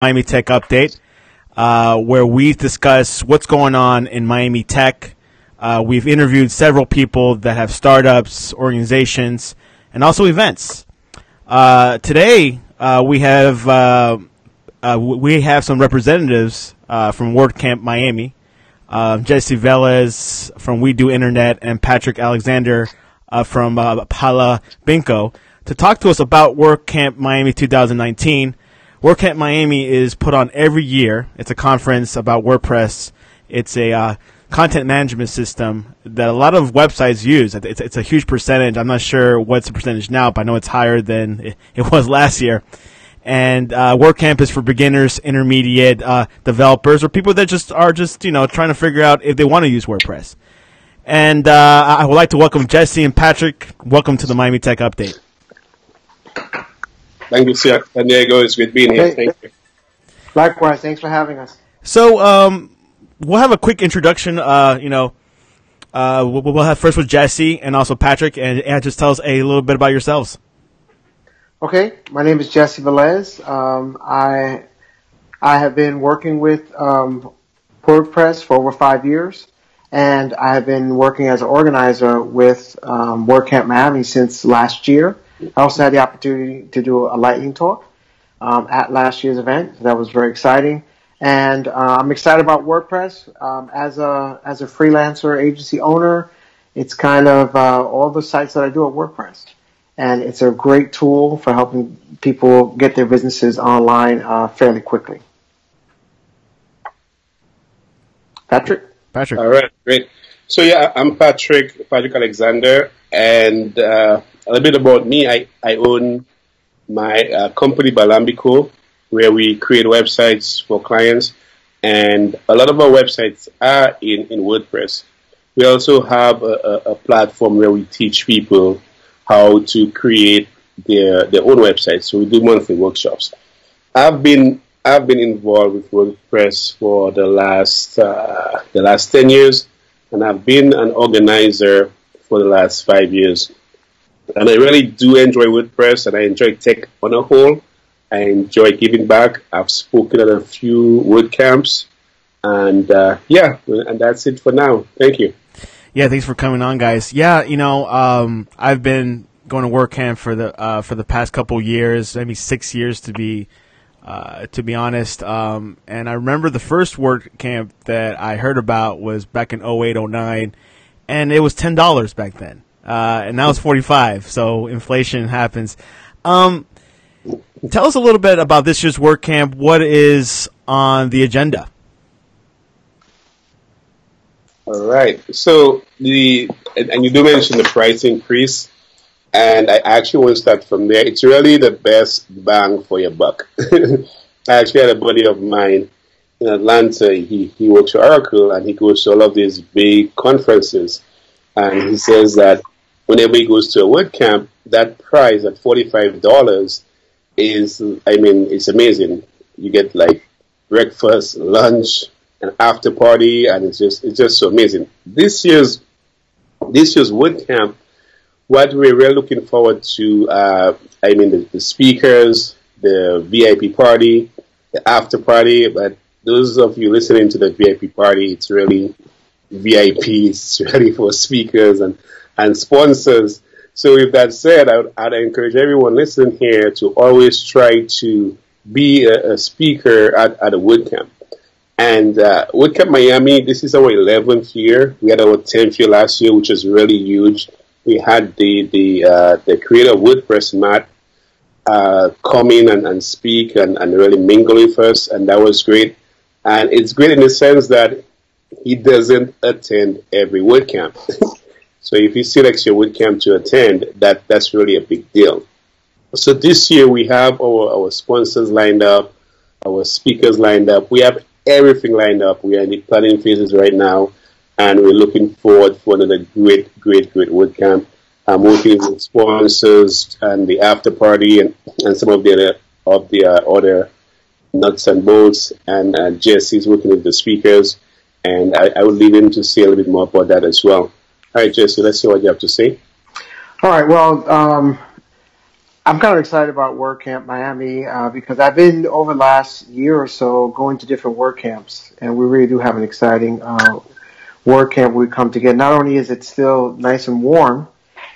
Miami Tech Update, where we discuss what's going on in Miami Tech. We've interviewed several people that have startups, organizations, and also events. Today, we have some representatives from WordCamp Miami, Jesse Velez from We Do Internet, and Patrick Alexander from Pala Binko, to talk to us about WordCamp Miami 2019. WordCamp Miami is put on every year. It's a conference about WordPress. It's a content management system that a lot of websites use. It's a huge percentage. I'm not sure what's the percentage now, but I know it's higher than it was last year. And WordCamp is for beginners, intermediate developers, or people that are trying to figure out if they want to use WordPress. And I would like to welcome Jesse and Patrick. Welcome to the Miami Tech Update. Thank you, San Diego. It's good being here. Thank you. Likewise. Thanks for having us. So we'll have a quick introduction. We'll have first with Jesse and also Patrick, and just tell us a little bit about yourselves. Okay. My name is Jesse Velez. I have been working with WordPress for over 5 years, and I have been working as an organizer with WordCamp Miami since last year. I also had the opportunity to do a lightning talk at last year's event. That was very exciting. And I'm excited about WordPress. As a freelancer agency owner, it's kind of all the sites that I do at WordPress. And it's a great tool for helping people get their businesses online fairly quickly. Patrick? All right, great. So, yeah, I'm Patrick Alexander, and a little bit about me. I own my company, Balambico, where we create websites for clients, and a lot of our websites are in WordPress. We also have a platform where we teach people how to create their own websites. So we do monthly workshops. I've been involved with WordPress for the last 10 years, and I've been an organizer for the last 5 years. And I really do enjoy WordPress, and I enjoy tech on a whole. I enjoy giving back. I've spoken at a few WordCamps, and and that's it for now. Thank you. Yeah, thanks for coming on, guys. Yeah, I've been going to WordCamp for the past couple years, maybe 6 years to be honest. And I remember the first WordCamp that I heard about was back in 08, 09, and it was $10 back then. And now it's $45, so inflation happens. Tell us a little bit about this year's WordCamp. What is on the agenda? All right. So and you do mention the price increase, and I actually want to start from there. It's really the best bang for your buck. I actually had a buddy of mine in Atlanta. He works for Oracle, and he goes to all of these big conferences, and he says that whenever he goes to a WordCamp, that price at $45 it's amazing. You get like breakfast, lunch, an after party, and it's just so amazing. This year's WordCamp, what we're really looking forward to, the speakers, the VIP party, the after party. But those of you listening to the VIP party, it's really VIP. It's really for speakers and sponsors. So with that said, I'd encourage everyone listening here to always try to be a speaker at a WordCamp. And WordCamp Miami, this is our 11th year. We had our 10th year last year, which was really huge. We had the creator of WordPress, Matt, come in and speak and really mingle with us, and that was great. And it's great in the sense that he doesn't attend every WordCamp. So if he selects your WordCamp to attend, that's really a big deal. So this year we have our sponsors lined up, our speakers lined up. We have everything lined up. We are in the planning phases right now, and we're looking forward for another great WordCamp. I'm working with sponsors and the after party and some of the other nuts and bolts. And Jesse's working with the speakers, and I will leave him to say a little bit more about that as well. All right, Jesse, let's see what you have to say. All right. Well, I'm kind of excited about WordCamp Miami because I've been over the last year or so going to different WordCamps, and we really do have an exciting WordCamp. We come together. Not only is it still nice and warm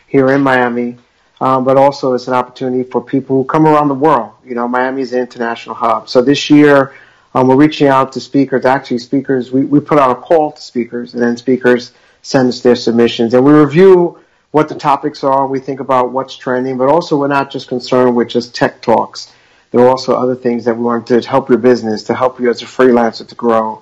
here in Miami, but also it's an opportunity for people who come around the world. You know, Miami is an international hub. So this year, we're reaching out to speakers. Actually, speakers, we put out a call to speakers, and then speakers send us their submissions, and we review what the topics are. We think about what's trending, but also we're not just concerned with just tech talks. There are also other things that we want to help your business, to help you as a freelancer to grow,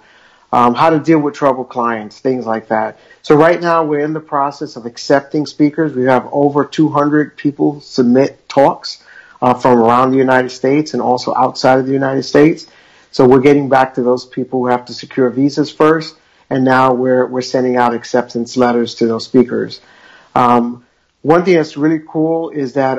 how to deal with troubled clients, things like that. So right now we're in the process of accepting speakers. We have over 200 people submit talks from around the United States and also outside of the United States. So we're getting back to those people who have to secure visas first, and now we're sending out acceptance letters to those speakers. One thing that's really cool is that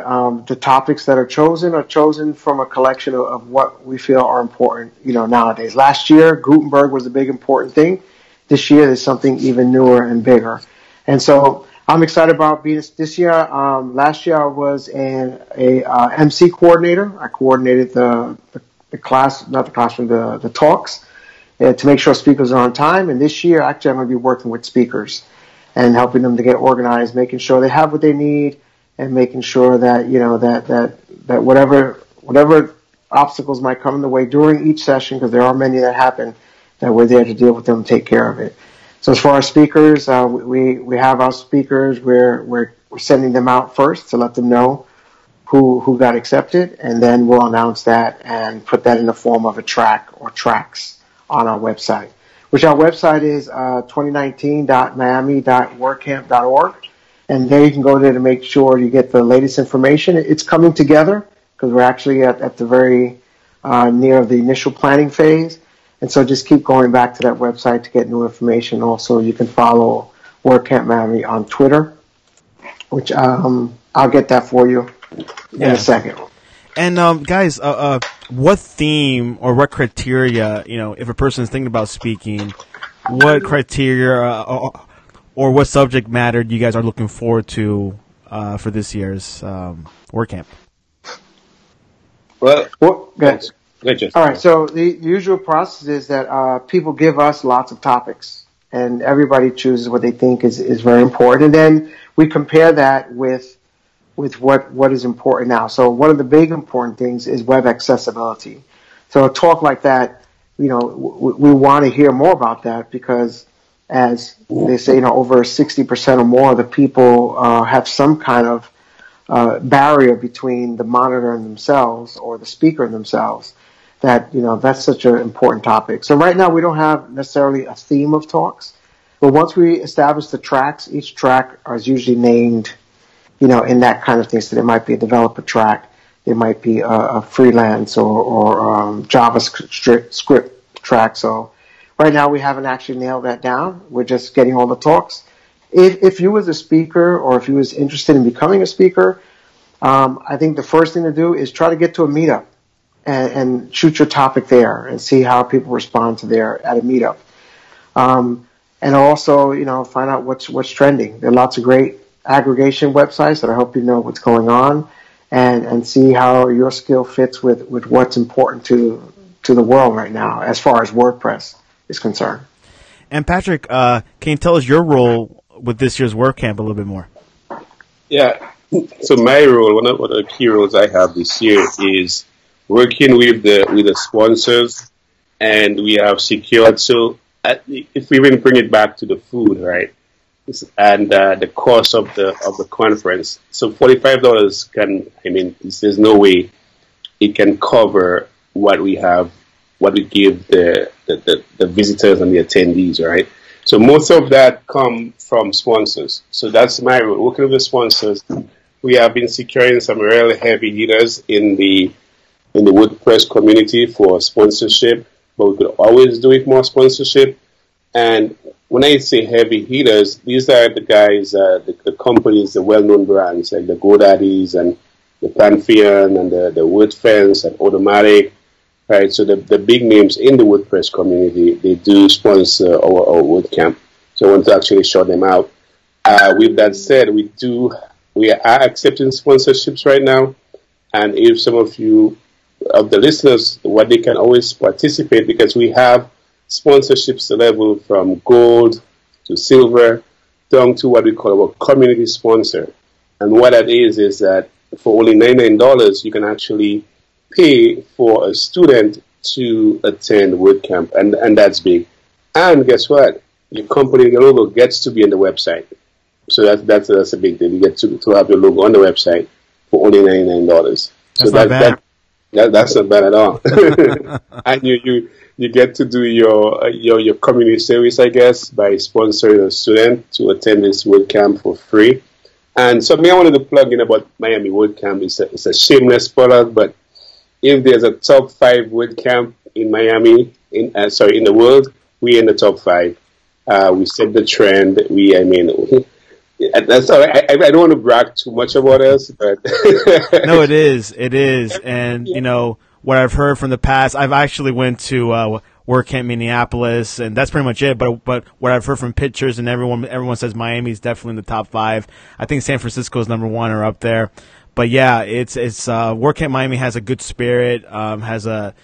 the topics that are chosen from a collection of what we feel are important, you know, nowadays. Last year, Gutenberg was a big important thing. This year, there's something even newer and bigger. And so I'm excited about being this year. Last year, I was a MC coordinator. I coordinated the class, not the classroom, the talks to make sure speakers are on time. And this year, actually, I'm going to be working with speakers and helping them to get organized, making sure they have what they need, and making sure that, you know, that whatever obstacles might come in the way during each session, because there are many that happen, that we're there to deal with them and take care of it. So as far as speakers, we have our speakers. We're sending them out first to let them know who got accepted, and then we'll announce that and put that in the form of a track or tracks on our website, which our website is 2019.miami.wordcamp.org. And there you can go there to make sure you get the latest information. It's coming together because we're actually at the very near the initial planning phase. And so just keep going back to that website to get new information. Also, you can follow WordCamp Miami on Twitter, which I'll get that for you in a second. And guys, what theme or what criteria, you know, if a person is thinking about speaking, what criteria or what subject matter you guys are looking forward to for this year's WordCamp? Well, good. All right. So the usual process is that people give us lots of topics, and everybody chooses what they think is very important, and then we compare that with what is important now. So one of the big important things is web accessibility. So a talk like that, you know, we want to hear more about that because, as they say, you know, over 60% or more of the people have some kind of barrier between the monitor and themselves or the speaker and themselves. That, you know, that's such an important topic. So right now we don't have necessarily a theme of talks, but once we establish the tracks, each track is usually named, you know, in that kind of thing. So there might be a developer track, there might be a freelance or JavaScript track. So right now we haven't actually nailed that down. We're just getting all the talks. If you was a speaker or if you was interested in becoming a speaker, I think the first thing to do is try to get to a meetup and shoot your topic there and see how people respond to there at a meetup. And also, you know, find out what's trending. There are lots of great aggregation websites that'll help you know what's going on and see how your skill fits with what's important to the world right now as far as WordPress is concerned. And Patrick, can you tell us your role with this year's WordCamp a little bit more? Yeah. So my role, one of the key roles I have this year is working with the sponsors, and we have secured. So if we even bring it back to the food, right? And the cost of the conference. So $45 there's no way it can cover what we give the visitors and the attendees, right? So most of that come from sponsors. So that's my role, working with the sponsors. We have been securing some really heavy hitters in the WordPress community for sponsorship, but we could always do it more sponsorship. And when I say heavy hitters, these are the guys, the companies, the well-known brands like the GoDaddies and the Pantheon and the WordFence and Automatic, right? So the big names in the WordPress community, they do sponsor our WordCamp. So I want to actually shout them out. With that said, we are accepting sponsorships right now. And if some of you, of the listeners, what they can always participate, because we have sponsorships level from gold to silver down to what we call our community sponsor. And what that is that for only $99, you can actually pay for a student to attend WordCamp, and that's big. And guess what? Your company, your logo gets to be on the website. So that's a big deal. You get to have your logo on the website for only $99. That's not bad. That's not bad at all. And you get to do your community service, I guess, by sponsoring a student to attend this WordCamp for free. And something I wanted to plug in about Miami WordCamp is it's a shameless plug, but if there's a top 5 WordCamp in Miami, in the world, we're in the top 5. We set the trend. That's all. I don't want to brag too much about us, but no, it is, and what I've heard from the past. I've actually went to WordCamp Minneapolis, and that's pretty much it. But what I've heard from pictures and everyone says Miami's definitely in the top 5. I think San Francisco's number 1 or up there. But yeah, it's WordCamp Miami has a good spirit, has a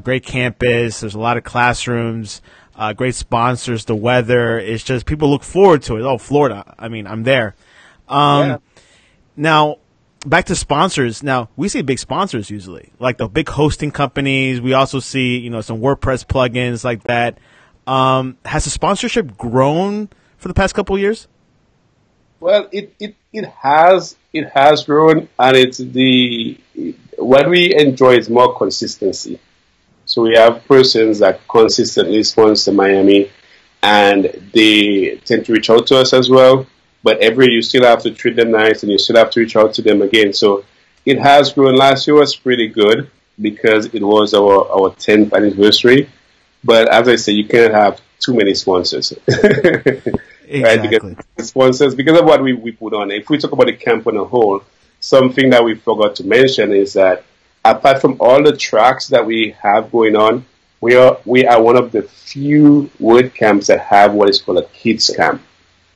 great campus. There's a lot of classrooms. Great sponsors, the weather. It's just people look forward to it. Oh, Florida. I mean, I'm there. Now, back to sponsors. Now, we see big sponsors usually, like the big hosting companies. We also see, some WordPress plugins like that. Has the sponsorship grown for the past couple of years? Well, it has grown, and what we enjoy is more consistency. So we have persons that consistently sponsor Miami, and they tend to reach out to us as well. But you still have to treat them nice, and you still have to reach out to them again. So it has grown. Last year was pretty good because it was our 10th anniversary. But as I say, you can't have too many sponsors. Exactly. Right? Because sponsors, because of what we put on. If we talk about the camp on a whole, something that we forgot to mention is that apart from all the tracks that we have going on, we are one of the few WordCamps that have what is called a kids camp,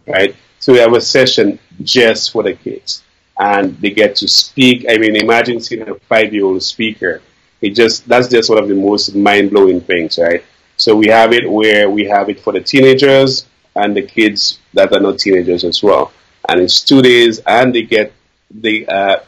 right? So we have a session just for the kids, and they get to speak. I mean, imagine seeing a 5-year-old speaker. That's just one of the most mind-blowing things, right? So we have it where we have it for the teenagers and the kids that are not teenagers as well, and it's 2 days, and they get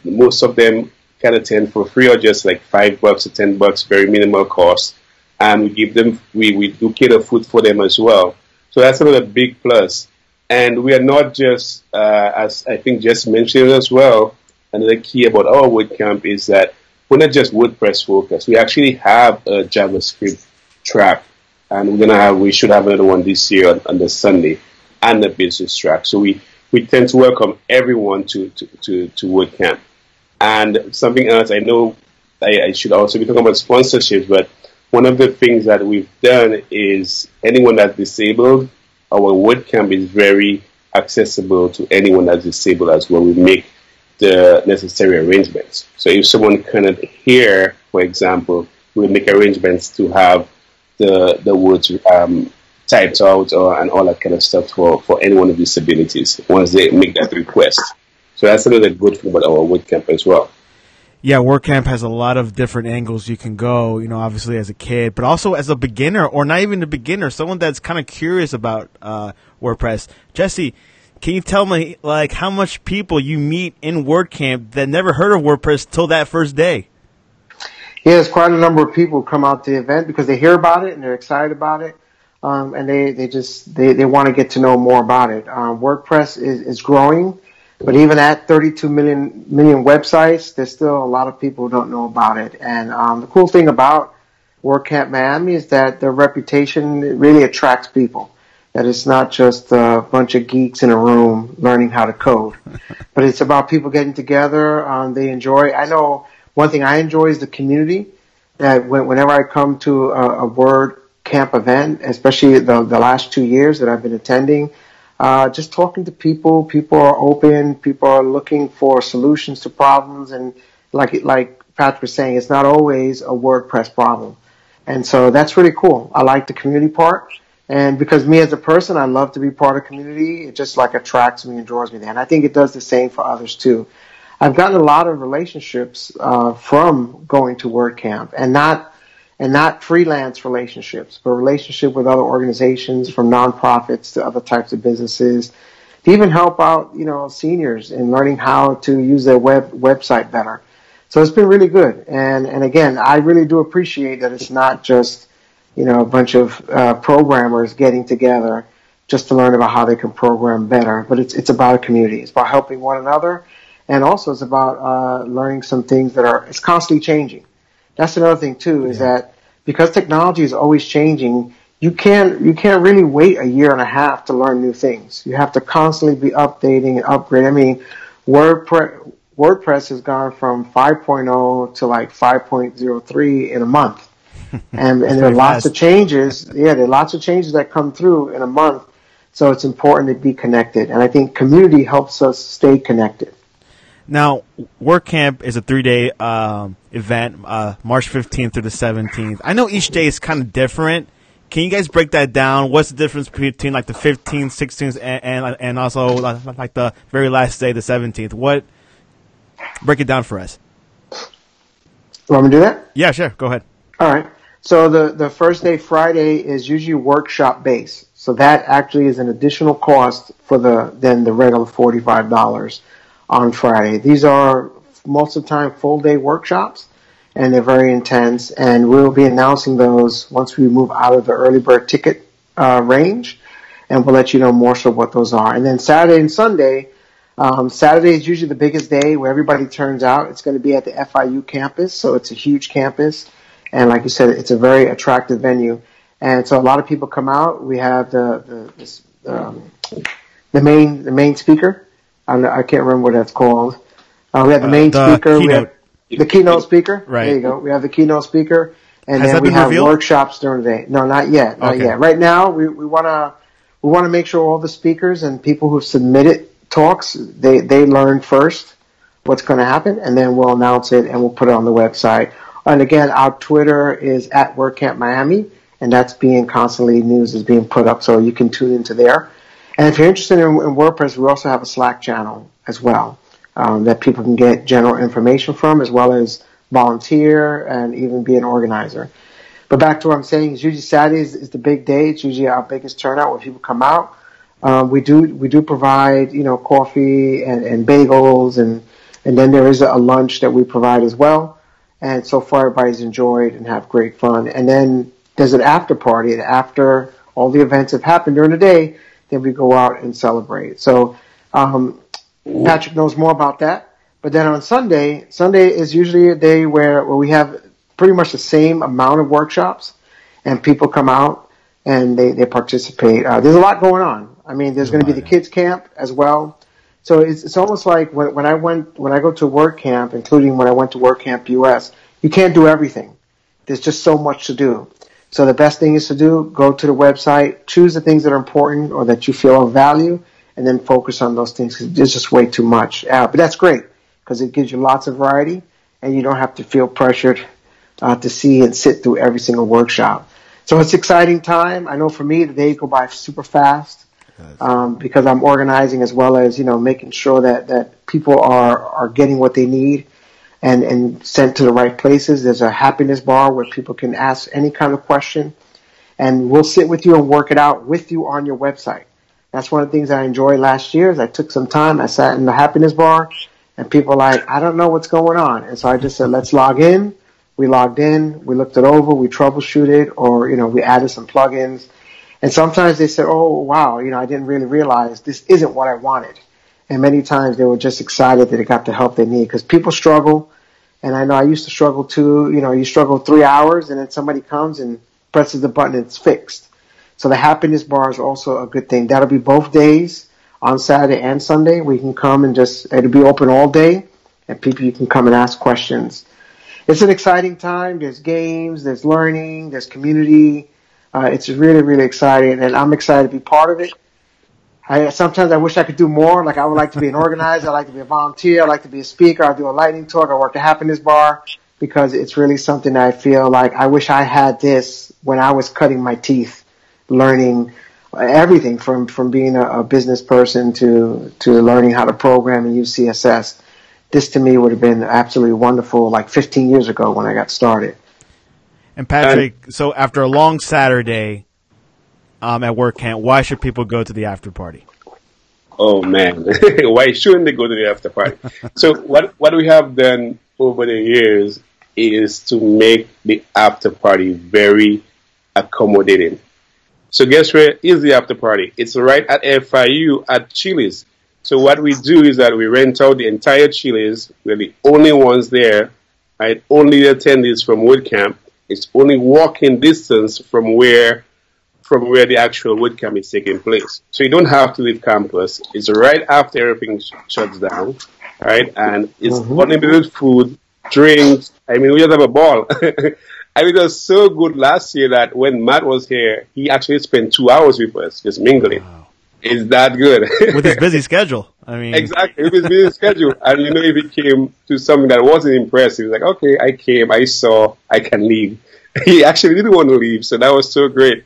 most of them can attend for free or just like $5 or $10, very minimal cost. And we give them, we do cater food for them as well. So that's another big plus. And we are not just, as I think just mentioned as well, another key about our WordCamp is that we're not just WordPress focused. We actually have a JavaScript track, and we should have another one this year on the Sunday, and the business track. So we tend to welcome everyone to WordCamp. And something else, I know I should also be talking about sponsorships, but one of the things that we've done is anyone that's disabled, our WordCamp is very accessible to anyone that's disabled as well. We make the necessary arrangements. So if someone cannot hear, for example, we make arrangements to have the words typed out and all that kind of stuff for anyone with disabilities once they make that request. So that's another good thing about our WordCamp as well. Yeah, WordCamp has a lot of different angles you can go, obviously as a kid, but also as a beginner, or not even a beginner, someone that's kind of curious about WordPress. Jesse, can you tell me, how much people you meet in WordCamp that never heard of WordPress till that first day? Yeah, there's quite a number of people who come out to the event because they hear about it and they're excited about it, and they want to get to know more about it. WordPress is growing. But even at 32 million websites, there's still a lot of people who don't know about it. And the cool thing about WordCamp Miami is that their reputation really attracts people. That it's not just a bunch of geeks in a room learning how to code, but it's about people getting together. They enjoy. I know one thing I enjoy is the community. That whenever I come to a WordCamp event, especially the last 2 years that I've been attending. Just talking to people are open, people are looking for solutions to problems, and like Patrick was saying, it's not always a WordPress problem. And so that's really cool. I like the community part, and because me as a person, I love to be part of community, it just attracts me and draws me there. And I think it does the same for others too. I've gotten a lot of relationships from going to WordCamp, and not freelance relationships, but relationship with other organizations, from nonprofits to other types of businesses, to even help out, seniors in learning how to use their website better. So it's been really good. And again, I really do appreciate that it's not just, a bunch of programmers getting together just to learn about how they can program better, but it's about a community. It's about helping one another, and also it's about learning some things it's constantly changing. That's another thing too, is that because technology is always changing, you can't really wait a year and a half to learn new things. You have to constantly be updating and upgrading. I mean, WordPress has gone from 5.0 to like 5.03 in a month. And there are lots of changes. Yeah, there are lots of changes that come through in a month. So it's important to be connected. And I think community helps us stay connected. Now, WordCamp is a 3-day event, March 15th through the 17th. I know each day is kind of different. Can you guys break that down? What's the difference between like the 15th, 16th, and also like the very last day, the 17th? Break it down for us. You want me to do that? Yeah, sure. Go ahead. All right. So the first day, Friday, is usually workshop based. So that actually is an additional cost for the regular $45 on Friday. These are most of the time full day workshops, and they're very intense. And we'll be announcing those once we move out of the early bird ticket range, and we'll let you know more so what those are. And then Saturday and Sunday. Saturday is usually the biggest day where everybody turns out. It's going to be at the FIU campus, so it's a huge campus. And like you said, it's a very attractive venue. And so a lot of people come out. We have the main speaker. I can't remember what that's called. We have the main speaker. We have the keynote speaker. Right. There you go. We have the keynote speaker. And Has then that we been have revealed? workshops during the day. No, not yet. Not yet. Right now, we want to make sure all the speakers and people who've submitted talks, they learn first what's going to happen, and then we'll announce it and we'll put it on the website. And again, our Twitter is at WordCamp Miami, and that's being constantly, news is being put up, so you can tune into there. And if you're interested in WordPress, we also have a Slack channel as well that people can get general information from, as well as volunteer and even be an organizer. But back to what I'm saying, is usually Saturdays is the big day. It's usually our biggest turnout when people come out. We do provide, coffee and bagels, and then there is a lunch that we provide as well. And so far, everybody's enjoyed and have great fun. And then there's an after party, and after all the events have happened during the day, then we go out and celebrate. So Patrick knows more about that. But then on Sunday is usually a day where we have pretty much the same amount of workshops, and people come out and they participate. There's a lot going on. I mean, there's going to be the kids camp as well. So it's almost like when I go to WordCamp, including when I went to WordCamp US, you can't do everything. There's just so much to do. So the best thing is to go to the website, choose the things that are important or that you feel of value, and then focus on those things, because there's just way too much. But that's great, because it gives you lots of variety, and you don't have to feel pressured to see and sit through every single workshop. So it's an exciting time. I know for me, the days go by super fast. Because I'm organizing, as well as making sure that people are getting what they need and sent to the right places. There's a happiness bar where people can ask any kind of question, and we'll sit with you and work it out with you on your website. That's one of the things I enjoyed last year. Is I took some time, I sat in the happiness bar, and people were like, I don't know what's going on, and so I just said, let's log in. We logged in, we looked it over, we troubleshooted, or we added some plugins. And sometimes they said, oh, wow, I didn't really realize this isn't what I wanted. And many times they were just excited that they got the help they need, because people struggle. And I know I used to struggle too. You struggle 3 hours, and then somebody comes and presses the button and it's fixed. So the happiness bar is also a good thing. That'll be both days, on Saturday and Sunday. We can come and it'll be open all day, and you can come and ask questions. It's an exciting time. There's games, there's learning, there's community. It's really, really exciting, and I'm excited to be part of it. Sometimes I wish I could do more. Like, I would like to be an organizer. I'd like to be a volunteer. I'd like to be a speaker. I'll do a lightning talk. I work the happiness bar, because it's really something that I feel like I wish I had this when I was cutting my teeth, learning everything from being a business person to learning how to program and use CSS. this to me would have been absolutely wonderful like 15 years ago when I got started. And Patrick, so after a long Saturday at WordCamp, why should people go to the after party? Oh man, why shouldn't they go to the after party? So what we have done over the years is to make the after party very accommodating. So guess where is the after party? It's right at FIU at Chili's. So what we do is that we rent out the entire Chili's. We're the only ones there, right? Only the attendees from WordCamp. It's only walking distance from where the actual WordCamp is taking place. So you don't have to leave campus. It's right after everything shuts down, right? And it's unlimited food, drinks. I mean, we just have a ball. I mean, it was so good last year that when Matt was here, he actually spent 2 hours with us, just mingling. Wow. It's that good. With his busy schedule. I mean, exactly. With his busy schedule. And if he came to something that wasn't impressive, he was like, okay, I came, I saw, I can leave. He actually didn't want to leave, so that was so great.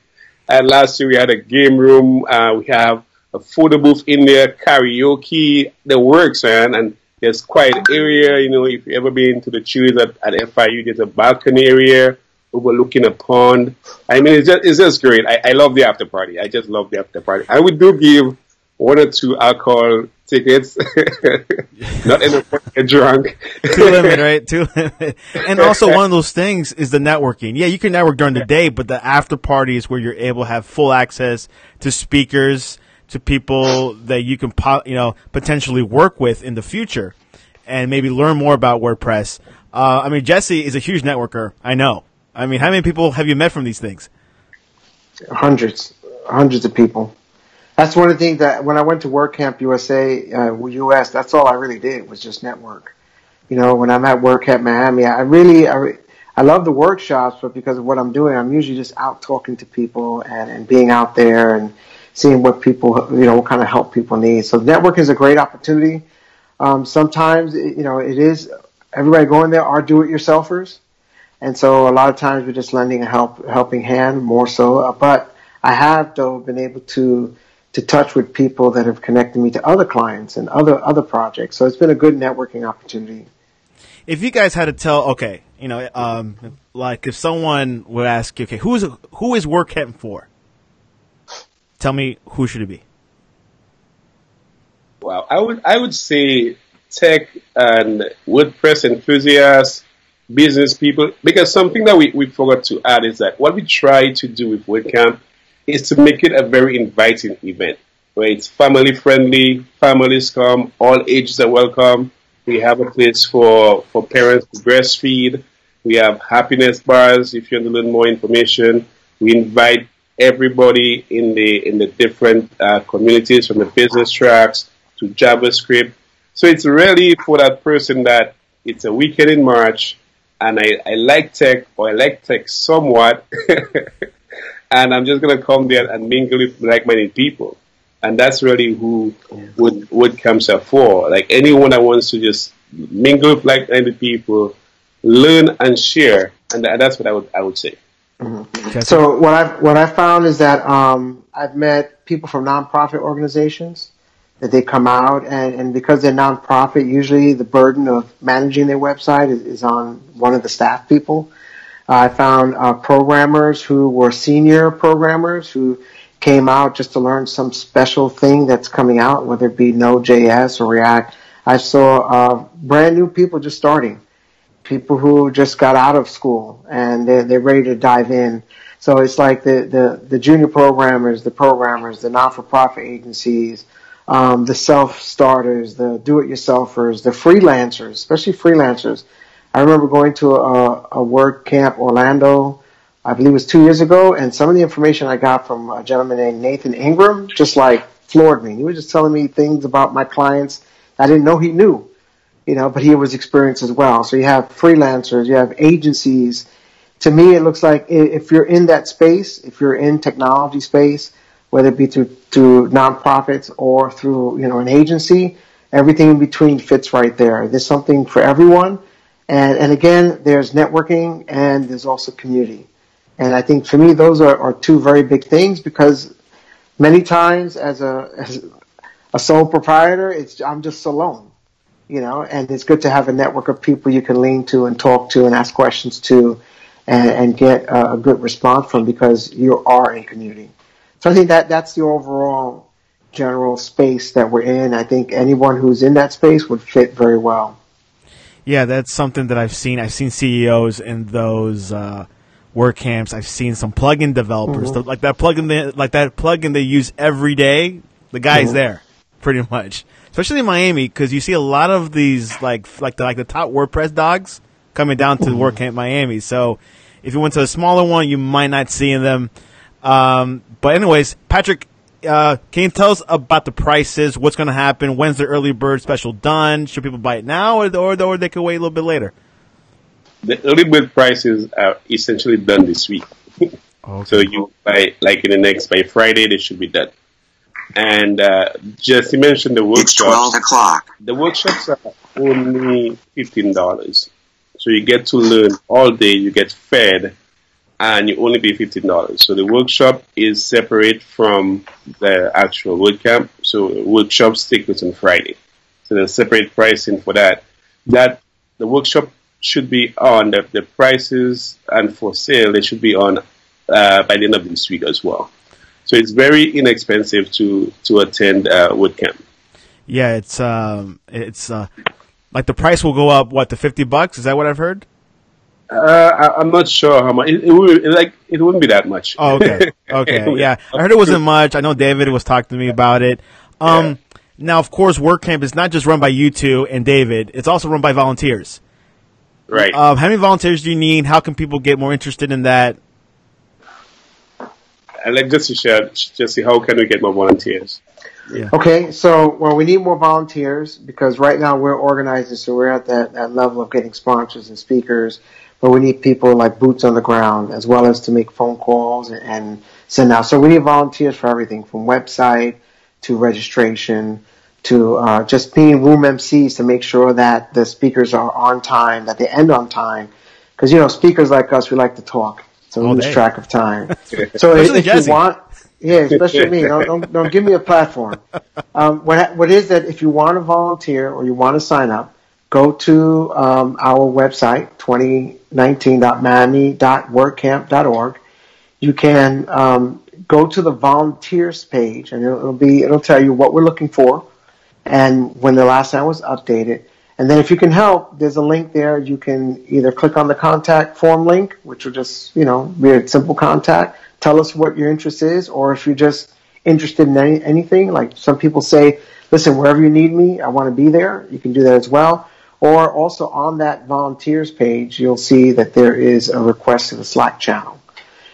And last year we had a game room, we have a photo booth in there, karaoke, the works, man. And there's quiet area, if you've ever been to the Chili's at FIU, there's a balcony area overlooking a pond. I mean, it's just great. I love the after party. I just love the after party. And we do give 1 or 2 alcohol tickets. Not enough to get drunk. Too limit, right? Too limit. And also one of those things is the networking. Yeah, you can network during the day, but the after party is where you're able to have full access to speakers, to people that you can, potentially work with in the future and maybe learn more about WordPress. I mean, Jesse is a huge networker. I know. I mean, how many people have you met from these things? Hundreds of people. That's one of the things that when I went to WordCamp USA, US, that's all I really did was just network. When I'm at WordCamp Miami, I love the workshops, but because of what I'm doing, I'm usually just out talking to people and being out there and seeing what people, what kind of help people need. So network is a great opportunity. Sometimes, it is, everybody going there are do-it-yourselfers. And so a lot of times we're just lending a helping hand more so. But I have, though, been able to touch with people that have connected me to other clients and other projects. So it's been a good networking opportunity. If you guys had to tell, like if someone would ask you, okay, who is WordCamp for? Tell me, who should it be? Well, I would say tech and WordPress enthusiasts, business people, because something that we forgot to add is that what we try to do with WordCamp is to make it a very inviting event where it's family friendly, families come, all ages are welcome. We have a place for parents to breastfeed. We have happiness bars if you want to learn more information. We invite everybody in the different communities, from the business tracks to JavaScript. So it's really for that person that it's a weekend in March and I like tech, or I like tech somewhat, and I'm just going to come there and mingle with like-minded people. And that's really who WordCamps are for. Like anyone that wants to just mingle with like-minded people, learn and share, and that's what I would say. Mm-hmm. So what I found is that I've met people from nonprofit organizations that they come out, and because they're nonprofit, usually the burden of managing their website is on one of the staff people. I found programmers who were senior programmers who came out just to learn some special thing that's coming out, whether it be Node.js or React. I saw brand new people just starting, people who just got out of school and they're ready to dive in. So it's like the junior programmers, the not-for-profit agencies, the self-starters, the do-it-yourselfers, the freelancers, especially freelancers. I remember going to a WordCamp Orlando, I believe it was 2 years ago, and some of the information I got from a gentleman named Nathan Ingram just like floored me. He was just telling me things about my clients I didn't know he knew, but he was experienced as well. So you have freelancers, you have agencies. To me, it looks like if you're in that space, if you're in technology space, whether it be through nonprofits or through an agency, everything in between fits right there. There's something for everyone, and again, there's networking and there's also community. And I think for me, those are two very big things, because many times as a sole proprietor, I'm just alone. and it's good to have a network of people you can lean to and talk to and ask questions to and get a good response from because you are in community. So I think that's the overall general space that we're in. I think anyone who's in that space would fit very well. Yeah, that's something that I've seen. I've seen CEOs in those WordCamps. I've seen some plugin developers, like that plugin they use every day. The guy's there, pretty much. Especially in Miami, because you see a lot of these like the top WordPress dogs coming down to WordCamp Miami. So if you went to a smaller one, you might not see them. But anyways, Patrick, can you tell us about the prices? What's going to happen? When's the early bird special done? Should people buy it now, or they could wait a little bit later? The early bird prices are essentially done this week. Okay. So you by Friday they should be done. And Jesse mentioned the workshops. It's 12 o'clock. The workshops are only $15. So you get to learn all day, you get fed, and you only pay $15. So the workshop is separate from the actual WordCamp. So workshops take place on Friday. So there's separate pricing for that. The workshop should be on the prices, and for sale they should be on by the end of this week as well. So it's very inexpensive to attend WordCamp. Yeah, it's like the price will go up to $50? Is that what I've heard? I'm not sure how much. It wouldn't be that much. Oh, okay. Okay. Yeah, I heard it wasn't much. I know David was talking to me about it. Now, of course, WordCamp is not just run by you two and David. It's also run by volunteers. Right. How many volunteers do you need? How can people get more interested in that? I'd like just to share, Jesse, how can we get more volunteers? Yeah. Okay, so, we need more volunteers because right now we're organizing, so we're at that level of getting sponsors and speakers, but we need people like boots on the ground as well as to make phone calls and send out. So we need volunteers for everything from website to registration to just being room MCs to make sure that the speakers are on time, that they end on time. Because, speakers like us, we like to talk. So we lose track of time. So if you want, especially me, don't give me a platform. What is that? If you want to volunteer or you want to sign up, go to our website 2019.miami.wordcamp.org. You can go to the volunteers page, and it'll tell you what we're looking for and when the last time was updated. And then if you can help, there's a link there. You can either click on the contact form link, which will just, be a simple contact. Tell us what your interest is, or if you're just interested in anything, like some people say, listen, wherever you need me, I want to be there. You can do that as well. Or also on that volunteers page, you'll see that there is a request to the Slack channel.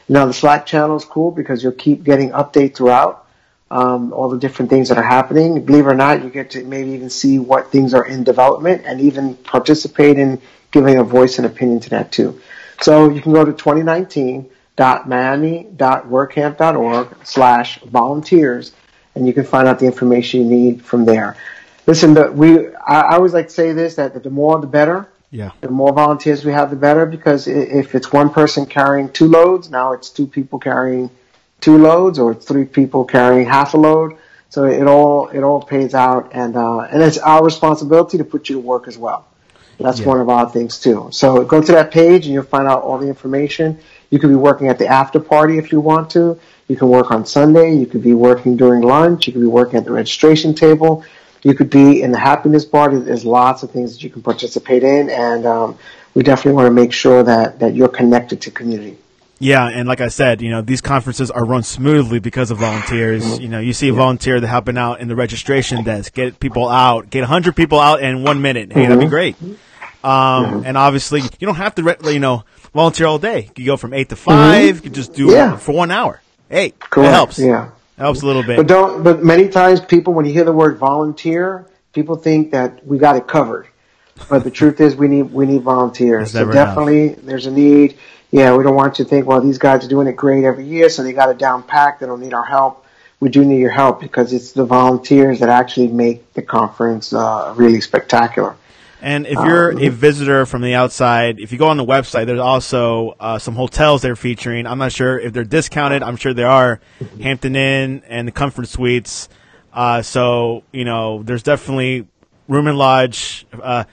Now, the Slack channel is cool because you'll keep getting updates throughout. All the different things that are happening. Believe it or not, you get to maybe even see what things are in development and even participate in giving a voice and opinion to that too. So you can go to 2019.miami.wordcamp.org/volunteers and you can find out the information you need from there. Listen, I always like to say this, that the more the better. Yeah. The more volunteers we have, the better, because if it's one person carrying 2 loads, now it's 2 people carrying 2 loads, or it's 3 people carrying half a load. So it all pays out, and it's our responsibility to put you to work as well. That's one of our things too. So go to that page and you'll find out all the information. You could be working at the after party if you want to. You can work on Sunday. You could be working during lunch. You could be working at the registration table. You could be in the happiness bar. There's lots of things that you can participate in, and we definitely want to make sure that you're connected to community. Yeah, and like I said, these conferences are run smoothly because of volunteers. Mm-hmm. You see a volunteer that's helping out in the registration desk, get people out, get 100 people out in 1 minute. Hey, that'd be great. And obviously, you don't have to, volunteer all day. You go from 8 to 5. You can just do it for 1 hour. Hey, it helps. Yeah, it helps a little bit. But many times, people, when you hear the word volunteer, people think that we got it covered. But the truth is, we need volunteers. So definitely, there's a need. Yeah, we don't want you to think, well, these guys are doing it great every year, so they got it down packed. They don't need our help. We do need your help because it's the volunteers that actually make the conference really spectacular. And if you're a visitor from the outside, if you go on the website, there's also some hotels they're featuring. I'm not sure if they're discounted. I'm sure they are. Hampton Inn and the Comfort Suites. So, there's definitely room and lodge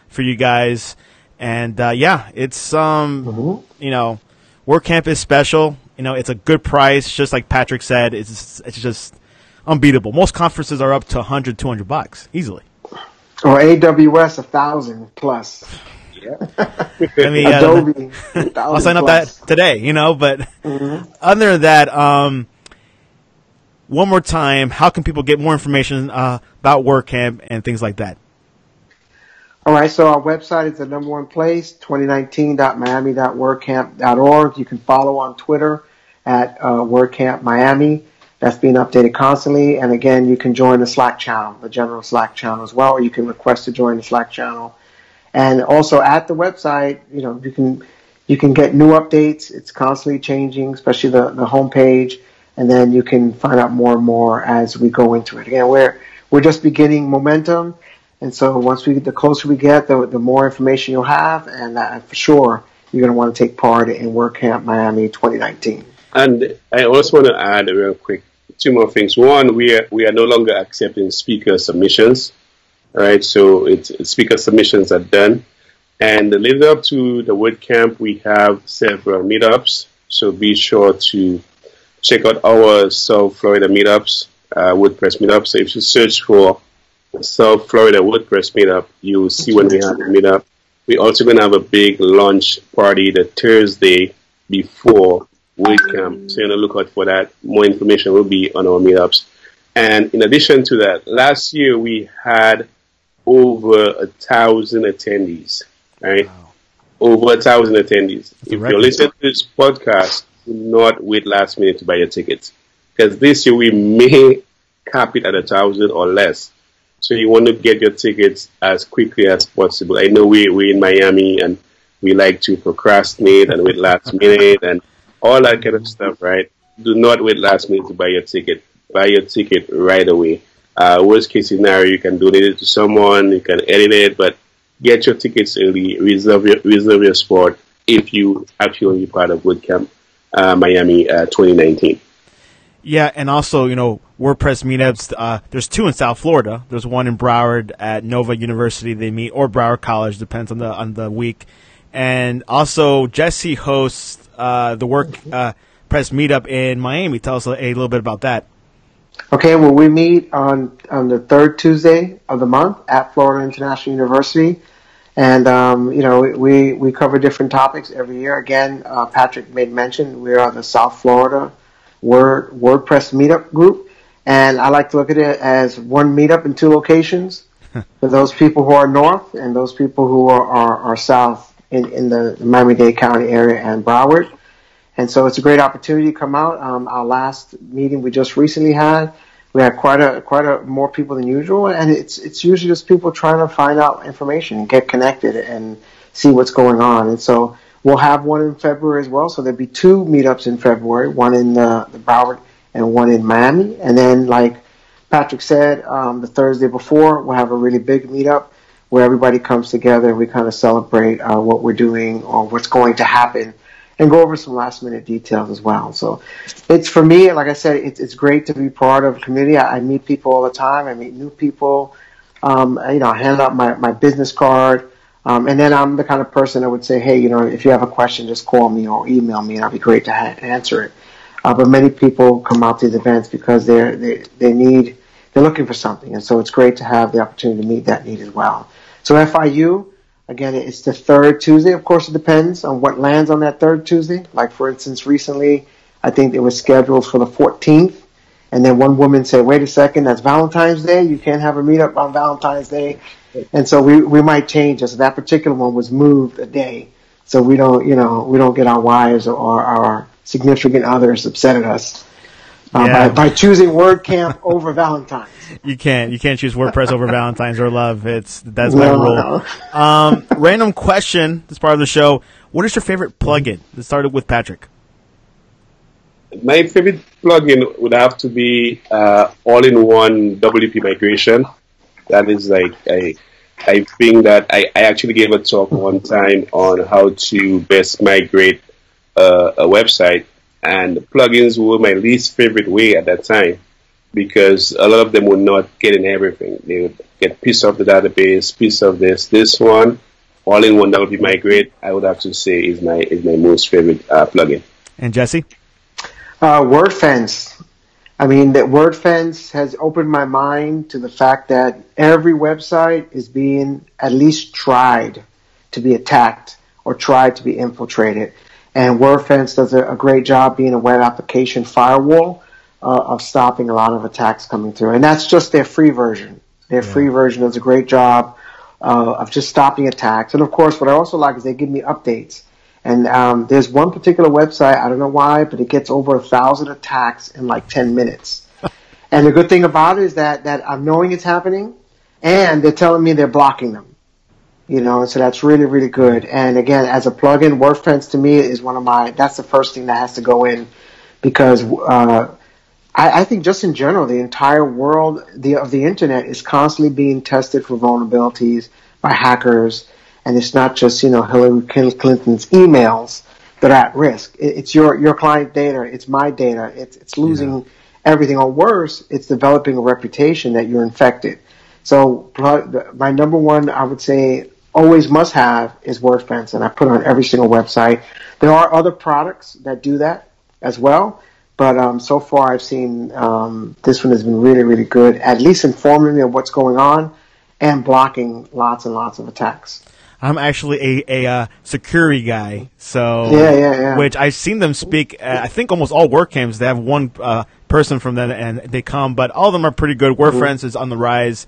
for you guys. And it's WordCamp is special. It's a good price, just like Patrick said. It's just unbeatable. Most conferences are up to $100-$200 easily. Or AWS 1,000 plus. Yeah. Adobe. I'll sign up that today. But other than that, one more time, how can people get more information about WordCamp and things like that? All right, so our website is the number one place, 2019.miami.wordcamp.org. You can follow on Twitter at WordCamp Miami. That's being updated constantly. And again, you can join the Slack channel, the general Slack channel as well, or you can request to join the Slack channel. And also at the website, you can get new updates. It's constantly changing, especially the homepage. And then you can find out more and more as we go into it. Again, we're just beginning momentum. And so the closer we get, the more information you'll have, and for sure you're going to want to take part in WordCamp Miami 2019. And I also want to add real quick 2 more things. One, we are no longer accepting speaker submissions. All right, so speaker submissions are done. And leading up to the WordCamp, we have several meetups. So be sure to check out our South Florida meetups, WordPress meetups. So if you search for South Florida WordPress meetup, you'll see when we have a meetup. We're also going to have a big launch party the Thursday before WordCamp. So look out for that. More information will be on our meetups. And in addition to that, last year we had over 1,000 attendees. Right? Wow. Over 1,000 attendees. If you're listening to this podcast, do not wait last minute to buy your tickets, because this year we may cap it at 1,000 or less. So you want to get your tickets as quickly as possible. I know we're in Miami and we like to procrastinate and wait last minute and all that kind of stuff, right? Do not wait last minute to buy your ticket. Buy your ticket right away. Worst case scenario, you can donate it to someone, you can edit it, but get your tickets early, reserve your spot if you actually want to be part of WordCamp Miami 2019. Yeah, and also, WordPress meetups, there's 2 in South Florida. There's one in Broward at Nova University they meet, or Broward College, depends on the week. And also, Jesse hosts the WordPress meetup in Miami. Tell us a little bit about that. Okay, well, we meet on the 3rd Tuesday of the month at Florida International University. And, we cover different topics every year. Again, Patrick made mention, we are the South Florida WordPress meetup group, and I like to look at it as one meetup in 2 locations for those people who are north and those people who are south in the Miami-Dade County area and Broward. And so it's a great opportunity to come out. Our last meeting we just recently had, we had quite a more people than usual, and it's usually just people trying to find out information and get connected and see what's going on. And so we'll have one in February as well. So there'll be 2 meetups in February, one in the Broward and one in Miami. And then, like Patrick said, the Thursday before, we'll have a really big meetup where everybody comes together and we kind of celebrate what we're doing or what's going to happen and go over some last minute details as well. So it's, for me, like I said, it's great to be part of a community. I meet people all the time. I meet new people. I hand out my business card. And then I'm the kind of person that would say, hey, if you have a question, just call me or email me, and I'll be great to answer it. But many people come out to these events because they're looking for something, and so it's great to have the opportunity to meet that need as well. So FIU, again, it's the 3rd Tuesday. Of course, it depends on what lands on that 3rd Tuesday. Like, for instance, recently, I think it was scheduled for the 14th, and then one woman said, wait a second, that's Valentine's Day. You can't have a meetup on Valentine's Day. And so we might change it. So that particular one was moved a day, so we don't get our wives or our significant others upset at us by choosing WordCamp over Valentine's. You can't choose WordPress over Valentine's or love. That's my rule. No. Random question. This part of the show. What is your favorite plugin? Let's start with Patrick. My favorite plugin would have to be all-in-one WP migration. That is like I think that I actually gave a talk one time on how to best migrate a website, and plugins were my least favorite way at that time. because a lot of them would not get in everything. They would get piece of the database, piece of this one, all in one. That would be my grade. I would have to say is my most favorite plugin. And Jesse? WordFence. I mean, that WordFence has opened my mind to the fact that every website is being at least tried to be attacked or tried to be infiltrated. And WordFence does a great job being a web application firewall of stopping a lot of attacks coming through. And that's just their free version. Their free version does a great job of just stopping attacks. And, of course, what I also like is they give me updates. And there's one particular website, I don't know why, but it gets over 1,000 attacks in like 10 minutes. And the good thing about it is that I'm knowing it's happening, and they're telling me they're blocking them. You know, so that's really, really good. And again, as a plugin, WordFence to me is that's the first thing that has to go in, because I think just in general, the entire world of the internet is constantly being tested for vulnerabilities by hackers. And it's not just, Hillary Clinton's emails that are at risk. It's your client data. It's my data. It's losing everything. Or worse, it's developing a reputation that you're infected. So my number one, I would say, always must have is WordFence, and I put it on every single website. There are other products that do that as well, but so far I've seen this one has been really, really good, at least informing me of what's going on and blocking lots and lots of attacks. I'm actually a security guy, so which I've seen them speak. I think almost all WordCamps, they have one person from them, and they come, but all of them are pretty good. WordFence is on the rise.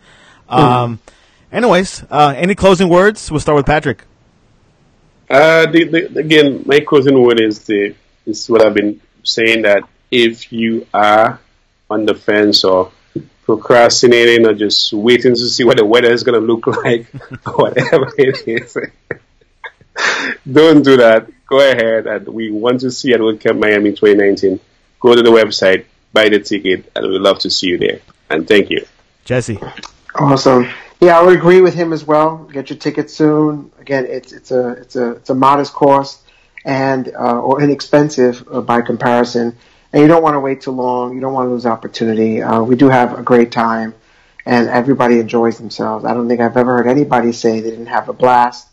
Anyways, any closing words? We'll start with Patrick. Again, my closing word is what I've been saying, that if you are on the fence or procrastinating or just waiting to see what the weather is going to look like, whatever it is, don't do that. Go ahead, and we want to see you at WordCamp Miami 2019. Go to the website, buy the ticket, and we'd love to see you there. And thank you. Jesse. Awesome. Yeah, I would agree with him as well. Get your ticket soon. Again, it's a modest cost and or inexpensive by comparison. And you don't want to wait too long. You don't want to lose opportunity. We do have a great time, and everybody enjoys themselves. I don't think I've ever heard anybody say they didn't have a blast,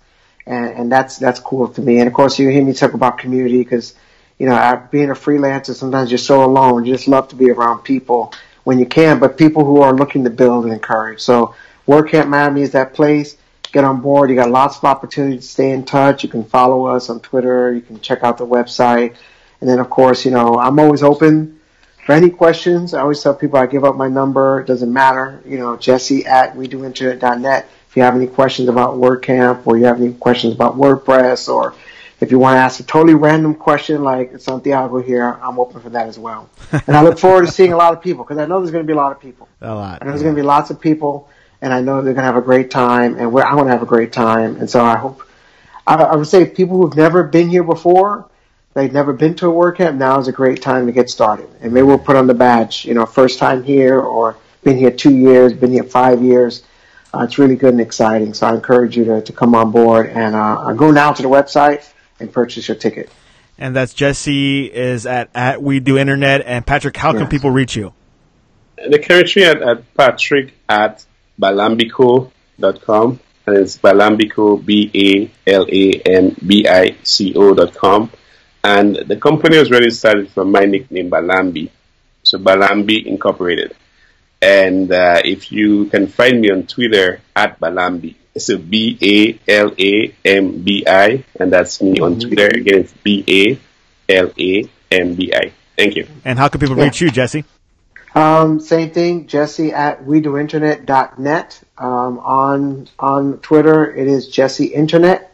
and that's cool to me. And of course, you hear me talk about community because, being a freelancer, sometimes you're so alone. You just love to be around people when you can, but people who are looking to build and encourage. So WordCamp Miami is that place. Get on board. You got lots of opportunities to stay in touch. You can follow us on Twitter. You can check out the website. And then, of course, I'm always open for any questions. I always tell people I give up my number. It doesn't matter. Jesse at WeDoInternet.net. If you have any questions about WordCamp, or you have any questions about WordPress, or if you want to ask a totally random question like Santiago here, I'm open for that as well. And I look forward to seeing a lot of people, because I know there's going to be a lot of people. A lot. I know there's going to be lots of people, and I know they're going to have a great time, and I'm going to have a great time. And so I would say people who've never been here before, they've never been to a WordCamp, now is a great time to get started. And maybe we'll put on the badge, first time here, or been here 2 years, been here 5 years. It's really good and exciting. So I encourage you to come on board and go now to the website and purchase your ticket. And that's Jesse is at We Do Internet. And Patrick, how can people reach you? They can reach me at Patrick at balambico.com. And it's Balambico, BALAMBICO.com. And the company was really started from my nickname, Balambi. So Balambi Incorporated. And if you can find me on Twitter at Balambi, it's a BALAMBI, and that's me on Twitter. Again, it's BALAMBI. Thank you. And how can people reach you, Jesse? Same thing, Jesse at WeDoInternet.net. On Twitter, it is Jesse Internet,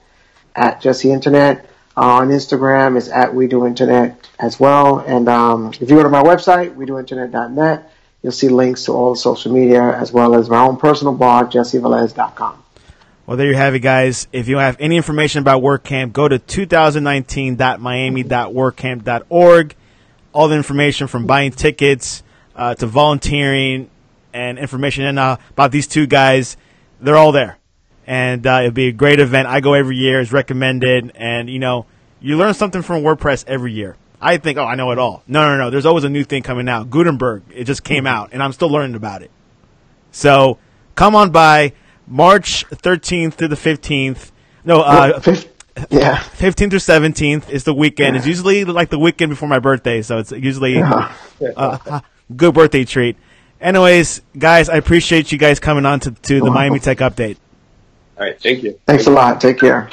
at Jesse Internet. On Instagram, it's at WeDoInternet as well. And if you go to my website, WeDoInternet.net, you'll see links to all the social media, as well as my own personal blog, JesseVelez.com. Well, there you have it, guys. If you have any information about WordCamp, go to 2019.miami.wordcamp.org. All the information from buying tickets to volunteering and information about these two guys, they're all there. And it'll be a great event. I go every year. It's recommended. And, you learn something from WordPress every year. I think, oh, I know it all. No. There's always a new thing coming out. Gutenberg, it just came out, and I'm still learning about it. So come on by March 13th through the 15th. No, 15th through 17th is the weekend. It's usually like the weekend before my birthday, so it's usually a good birthday treat. Anyways, guys, I appreciate you guys coming on to the Miami Tech Update. All right, thank you. Thanks a lot. Take care.